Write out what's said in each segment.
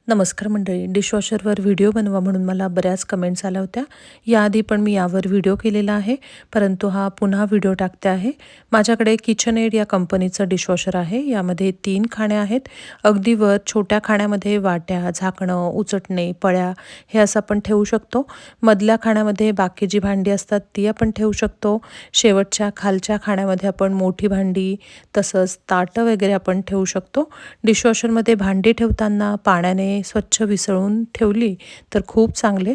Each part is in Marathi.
नमस्कार मंडळी, डिशवॉशरवर व्हिडिओ बनवा म्हणून मला बऱ्याच कमेंट्स आल्या होत्या. याआधी पण मी यावर व्हिडिओ केलेला आहे, परंतु हा पुन्हा व्हिडिओ टाकते आहे. माझ्याकडे किचनएड या कंपनीचं डिशवॉशर आहे. यामध्ये 3 खाण्या आहेत. अगदी वर छोट्या खाण्यामध्ये वाट्या, झाकणं, उचटणे, पळ्या हे असं आपण ठेवू शकतो. मधल्या खाण्यामध्ये बाकी जी भांडी असतात ती आपण ठेवू शकतो. शेवटच्या खालच्या खाण्यामध्ये आपण मोठी भांडी तसंच ताटं वगैरे आपण ठेवू शकतो. डिशवॉशरमध्ये भांडी ठेवताना पाण्याने स्वच्छ विसळून ठेवली तर खूप चांगले.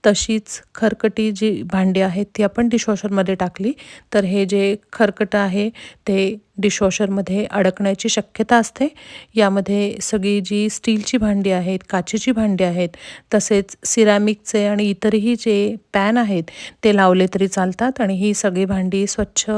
तशीच खरकटी जी भांडी आहेत ती आपण डिशवॉशरमध्ये टाकली तर हे जे खरकटं आहे ते डिशवॉशरमध्ये अडकण्याची शक्यता असते. यामध्ये सगळी जी स्टीलची भांडी आहेत, काचेची भांडी आहेत, तसेच सिरॅमिकचे आणि इतरही जे पॅन आहेत ते लावले तरी चालतात आणि ही सगळी भांडी स्वच्छ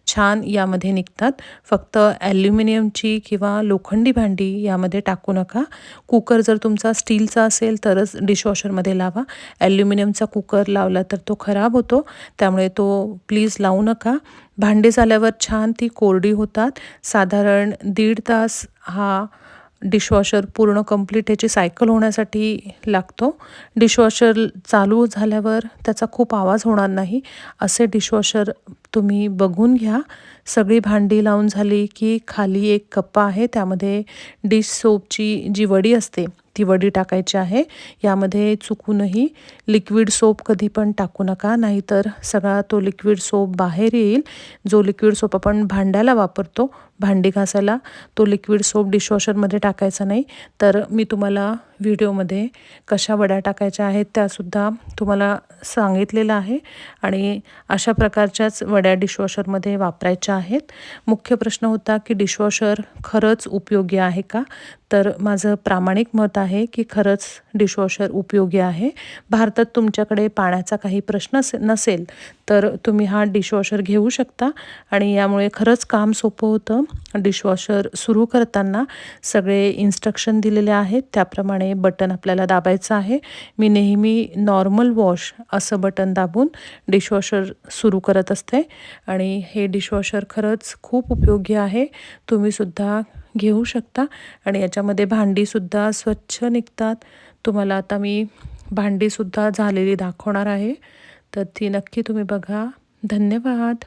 छान यामध्ये निघतात. फक्त ॲल्युमिनियमची किंवा लोखंडी भांडी यामध्ये टाकू नका. कुकर जर तुमचा स्टीलचा असेल तरच डिशवॉशरमध्ये लावा. ॲल्युमिनियमचा कुकर लावला तर तो खराब होतो, त्यामुळे तो प्लीज लावू नका. भांडी झाल्यावर छान ती कोरडी होतात. साधारण 1.5 तास हा डिशवॉशर पूर्ण कंप्लीट याची सायकल होण्यासाठी लागतो. डिशवॉशर चालू झाल्यावर त्याचा खूप आवाज होणार नाही असे डिशवॉशर तुम्ही बघून घ्या. सगळी भांडी लावून झाली की खाली एक कप्पा आहे, त्यामध्ये डिश सोपची जी वडी असते ती वडी टाकायची आहे. यामध्ये चुकूनही लिक्विड सोप कधी पण टाकू नका, नाहीतर सगळा तो लिक्विड सोप बाहेर येईल. जो लिक्विड सोप आपण भांड्याला वापरतो भांडी घासायला, तो लिक्विड सोप डिशवॉशरमध्ये टाकायचा नाही. तर मी तुम्हाला व्हिडिओमध्ये कशा वड्या टाकायच्या आहेत त्यासुद्धा तुम्हाला सांगितलेलं आहे आणि अशा प्रकारच्याच वड्या डिशवॉशरमध्ये वापरायच्या आहेत. मुख्य प्रश्न होता की डिशवॉशर खरंच उपयोगी आहे का? तर माझं प्रामाणिक मत आहे की खरंच डिशवॉशर उपयोगी आहे. भारतात तुमच्याकडे पाण्याचा काही प्रश्न नसेल तर तुम्ही हा डिशवॉशर घेऊ शकता आणि यामुळे खरंच काम सोपं होतं. डिशवॉशर सुरू करताना सगळे इन्स्ट्रक्शन दिलेले आहेत, त्याप्रमाणे बटन आपल्याला दाबायचं आहे. मी नेहमी नॉर्मल वॉश असं बटन दाबून डिशवॉशर सुरू करत असते आणि हे डिशवॉशर खरंच खूप उपयोगी आहे. तुम्हीसुद्धा घेऊ शकता आणि याच्यामध्ये भांडीसुद्धा स्वच्छ निघतात. तुम्हाला आता मी भांडीसुद्धा झालेली दाखवणार आहे, तर ती नक्की तुम्ही बघा. धन्यवाद.